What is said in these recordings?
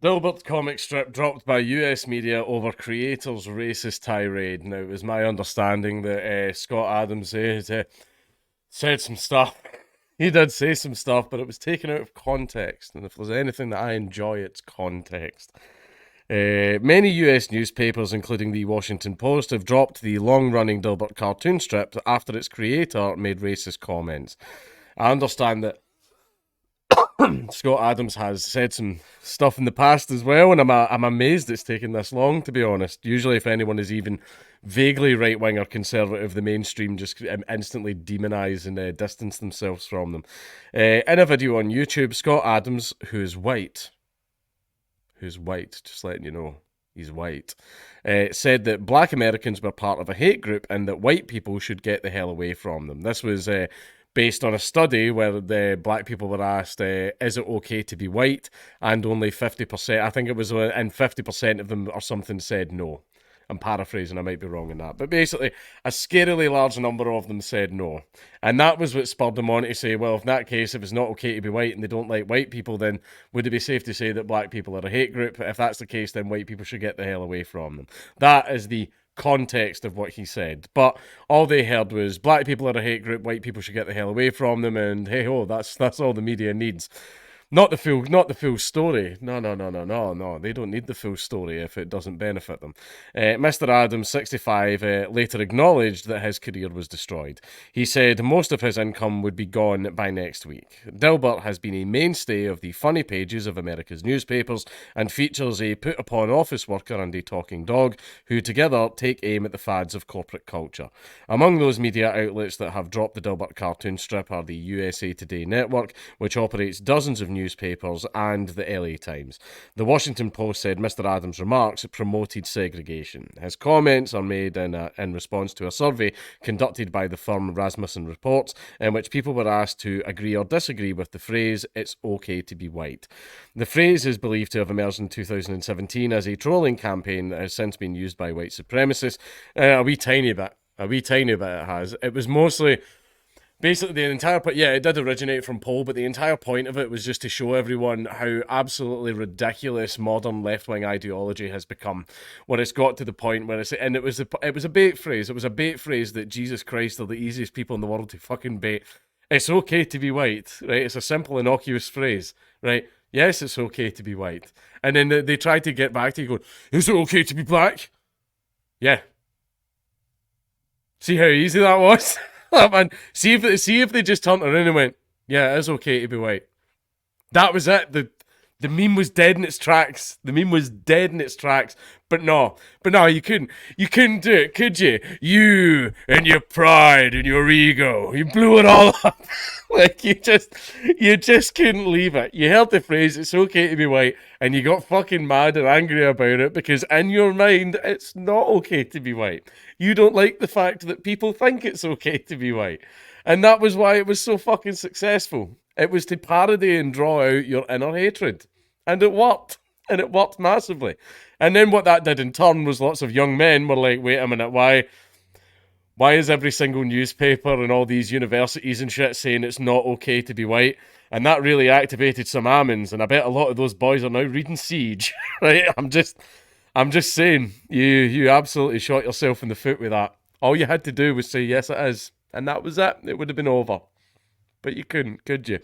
Dilbert comic strip dropped by US media over creator's racist tirade. Now, it was my understanding that Scott Adams said some stuff. He did say some stuff, but it was taken out of context. And if there's anything that I enjoy, it's context. Many US newspapers, including the Washington Post, have dropped the long running Dilbert cartoon strip after its creator made racist comments. I understand that Scott Adams has said some stuff in the past as well, and I'm amazed it's taken this long, to be honest. Usually, if anyone is even vaguely right wing or conservative, the mainstream just instantly demonise and distance themselves from them. In a video on YouTube, Scott Adams, who's white, just letting you know, he's white, said that black Americans were part of a hate group and that white people should get the hell away from them. This was based on a study where the black people were asked, is it okay to be white? And only 50%, I think it was, and 50% of them or something said no. I'm paraphrasing, I might be wrong in that. But basically, a scarily large number of them said no. And that was what spurred them on to say, well, if in that case, if it's not okay to be white and they don't like white people, then would it be safe to say that black people are a hate group? If that's the case, then white people should get the hell away from them. That is the context of what he said. But all they heard was black people are a hate group, white people should get the hell away from them, and hey ho, that's all the media needs. Not the full story. No. They don't need the full story if it doesn't benefit them. Mr. Adams, 65, later acknowledged that his career was destroyed. He said most of his income would be gone by next week. Dilbert has been a mainstay of the funny pages of America's newspapers and features a put-upon office worker and a talking dog who together take aim at the fads of corporate culture. Among those media outlets that have dropped the Dilbert cartoon strip are the USA Today network, which operates dozens of newspapers, and the LA Times. The Washington Post said Mr. Adams' remarks promoted segregation. His comments are made in response to a survey conducted by the firm Rasmussen Reports, in which people were asked to agree or disagree with the phrase, "It's okay to be white." The phrase is believed to have emerged in 2017 as a trolling campaign that has since been used by white supremacists. A wee tiny bit it has. It was mostly basically the entire point. Yeah, it did originate from Poe, but the entire point of it was just to show everyone how absolutely ridiculous modern left-wing ideology has become, where it's got to the point where it's, and it was a bait phrase. It was a bait phrase that Jesus Christ are the easiest people in the world to fucking bait. It's okay to be white, right? It's a simple, innocuous phrase, right? Yes, it's okay to be white. And then they tried to get back to you going, is it okay to be black? Yeah. See how easy that was? Man, see if they just turned around and went, yeah, it's okay to be white. That was it. The meme was dead in its tracks. The meme was dead in its tracks. But no, you couldn't do it, could you? You and your pride and your ego, you blew it all up. Like you just couldn't leave it. You heard the phrase "it's okay to be white" and you got fucking mad and angry about it because in your mind it's not okay to be white. You don't like the fact that people think it's okay to be white, and that was why it was so fucking successful. It was to parody and draw out your inner hatred, and it worked. And it worked massively. And then what that did in turn was lots of young men were like, wait a minute, why is every single newspaper and all these universities and shit saying it's not okay to be white? And that really activated some Ammons, and I bet a lot of those boys are now reading Siege. Right? I'm just saying, you absolutely shot yourself in the foot with that. All you had to do was say yes it is, and that was it. It would have been over. But you couldn't, could you?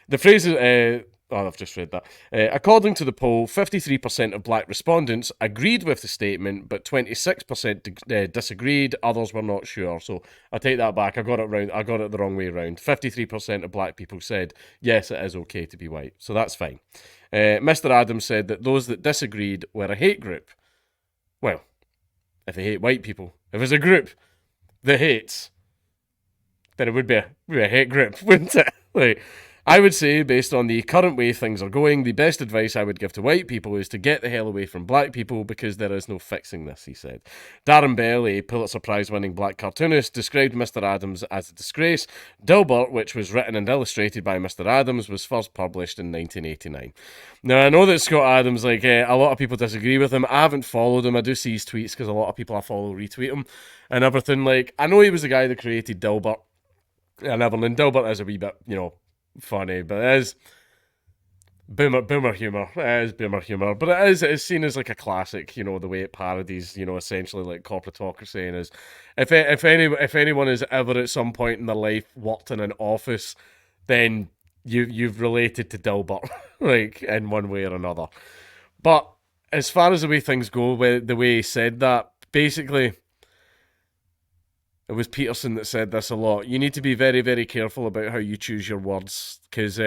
The phrase is, I've just read that. According to the poll, 53% of black respondents agreed with the statement, but 26% disagreed. Others were not sure. So I take that back. I got it the wrong way around. 53% of black people said, yes, it is okay to be white. So that's fine. Mr. Adams said that those that disagreed were a hate group. Well, if they hate white people, if there's a group that hates, then it would be a hate group, wouldn't it? Like, I would say, based on the current way things are going, the best advice I would give to white people is to get the hell away from black people because there is no fixing this, he said. Darren Bell, a Pulitzer Prize-winning black cartoonist, described Mr. Adams as a disgrace. Dilbert, which was written and illustrated by Mr. Adams, was first published in 1989. Now, I know that Scott Adams, a lot of people disagree with him. I haven't followed him. I do see his tweets because a lot of people I follow retweet him and everything. I know he was the guy that created Dilbert and everything. Dilbert is a wee bit, funny, but boomer humor. It is boomer humor, but it's seen as like a classic. The way it parodies, essentially like corporatocracy, and is if anyone has ever at some point in their life worked in an office, then you've related to Dilbert, like in one way or another. But as far as the way things go, the way he said that, basically, it was Peterson that said this a lot. You need to be very, very careful about how you choose your words, because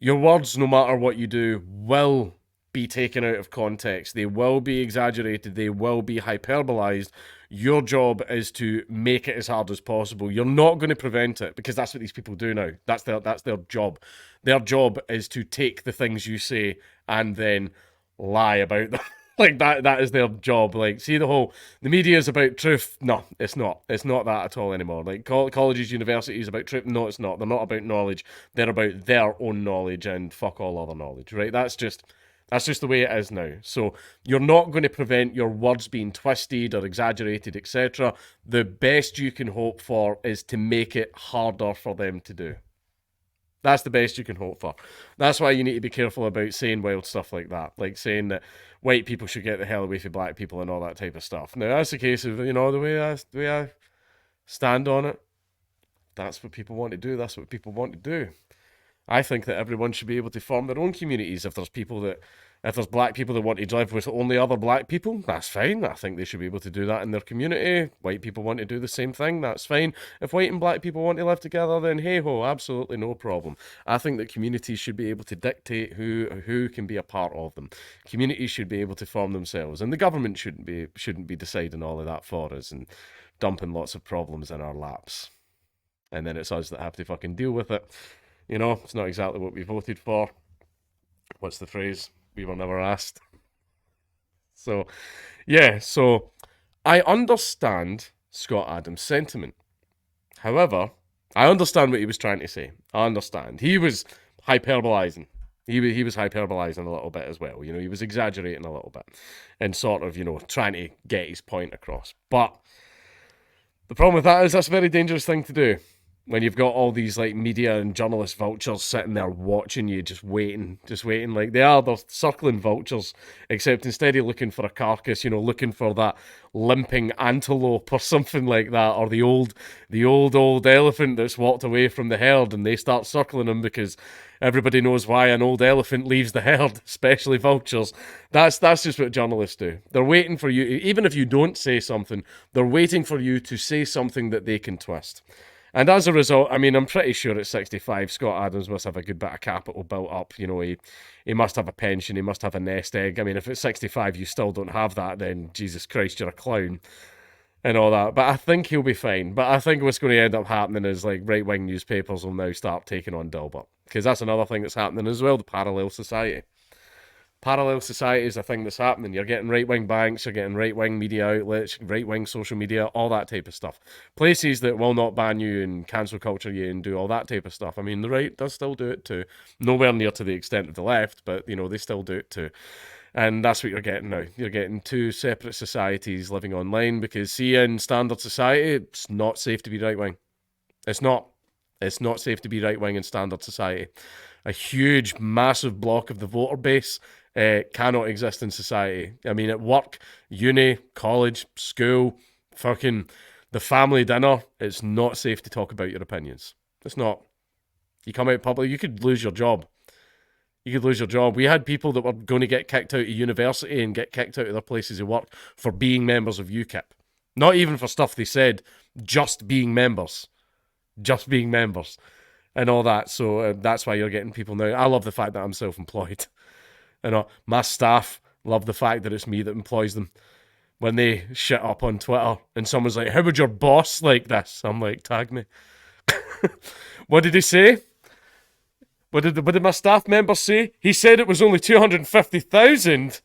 your words, no matter what you do, will be taken out of context. They will be exaggerated. They will be hyperbolized. Your job is to make it as hard as possible. You're not going to prevent it, because that's what these people do now. That's their job. Their job is to take the things you say and then lie about them. Like that is their job. Like, see, the media is about truth. No, it's not. It's not that at all anymore. Like, colleges, universities about truth. No, it's not. They're not about knowledge. They're about their own knowledge and fuck all other knowledge, right? That's just the way it is now. So you're not going to prevent your words being twisted or exaggerated, etc. The best you can hope for is to make it harder for them to do. That's the best you can hope for. That's why you need to be careful about saying wild stuff like that, like saying that white people should get the hell away from black people and all that type of stuff. Now, that's a case of, the way I stand on it. That's what people want to do. That's what people want to do. I think that everyone should be able to form their own communities. If there's black people that want to live with only other black people, that's fine. I think they should be able to do that in their community. White people want to do the same thing, that's fine. If white and black people want to live together, then hey ho, absolutely no problem. I think that communities should be able to dictate who can be a part of them. Communities should be able to form themselves, and the government shouldn't be deciding all of that for us and dumping lots of problems in our laps. And then it's us that have to fucking deal with it. It's not exactly what we voted for. What's the phrase? We were never asked. So, yeah, I understand Scott Adams' sentiment. However, I understand what he was trying to say. I understand. He was hyperbolizing. He was hyperbolizing a little bit as well. He was exaggerating a little bit and sort of, trying to get his point across. But the problem with that is that's a very dangerous thing to do. When you've got all these like media and journalist vultures sitting there watching you, just waiting, like they're circling vultures, except instead of looking for a carcass, looking for that limping antelope or something like that, or the old elephant that's walked away from the herd, and they start circling him because everybody knows why an old elephant leaves the herd, especially vultures. That's just what journalists do. They're waiting for you, even if you don't say something, they're waiting for you to say something that they can twist. And as a result, I'm pretty sure at 65, Scott Adams must have a good bit of capital built up. He must have a pension, he must have a nest egg. If at 65 you still don't have that, then Jesus Christ, you're a clown and all that. But I think he'll be fine. But I think what's going to end up happening is like right-wing newspapers will now start taking on Dilbert. Because that's another thing that's happening as well, the parallel society. Parallel society is a thing that's happening. You're getting right-wing banks, you're getting right-wing media outlets, right-wing social media, all that type of stuff. Places that will not ban you and cancel culture you and do all that type of stuff. The right does still do it too. Nowhere near to the extent of the left, but, they still do it too. And that's what you're getting now. You're getting two separate societies living online because, see, in standard society, it's not safe to be right-wing. It's not. It's not safe to be right-wing in standard society. A huge, massive block of the voter base cannot exist in society. At work, uni, college, school, fucking the family dinner, it's not safe to talk about your opinions. It's not. You come out public, you could lose your job. We had people that were going to get kicked out of university and get kicked out of their places of work for being members of UKIP. Not even for stuff they said, just being members. And all that. So that's why you're getting people now. I love the fact that I'm self-employed. My staff love the fact that it's me that employs them. When they shit up on Twitter and someone's like, how would your boss like this? I'm like, tag me. What did he say? What did my staff member say? He said it was only 250,000.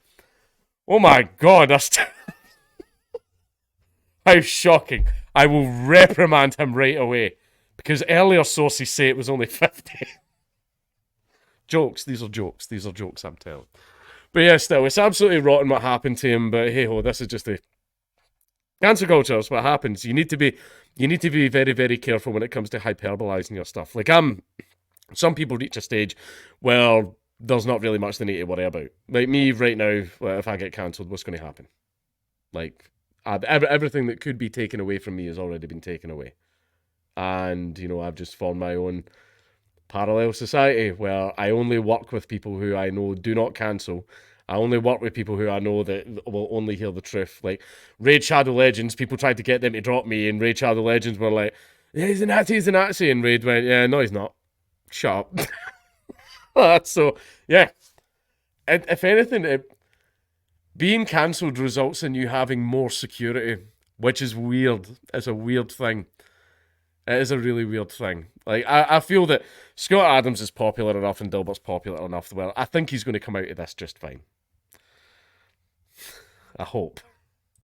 Oh my God, that's how shocking. I will reprimand him right away. Because earlier sources say it was only 50. Jokes. These are jokes, I'm telling. But yeah, still, it's absolutely rotten what happened to him. But hey ho, this is just a cancel culture. Is what happens. You need to be very, very careful when it comes to hyperbolizing your stuff. Like I'm Some people reach a stage where there's not really much they need to worry about. Like me right now, well, if I get cancelled, what's going to happen? Like, everything that could be taken away from me has already been taken away. And, I've just formed my own parallel society where I only work with people who I know do not cancel. I only work with people who I know that will only hear the truth. Like Raid Shadow Legends, people tried to get them to drop me, and Raid Shadow Legends were like, "Yeah, he's a Nazi, he's a Nazi," and Raid went, "Yeah, no, he's not. Shut up." So yeah, if anything, being cancelled results in you having more security, which is weird. It's a weird thing. It is a really weird thing. Like I feel that Scott Adams is popular enough and Dilbert's popular enough where I think he's going to come out of this just fine. I hope.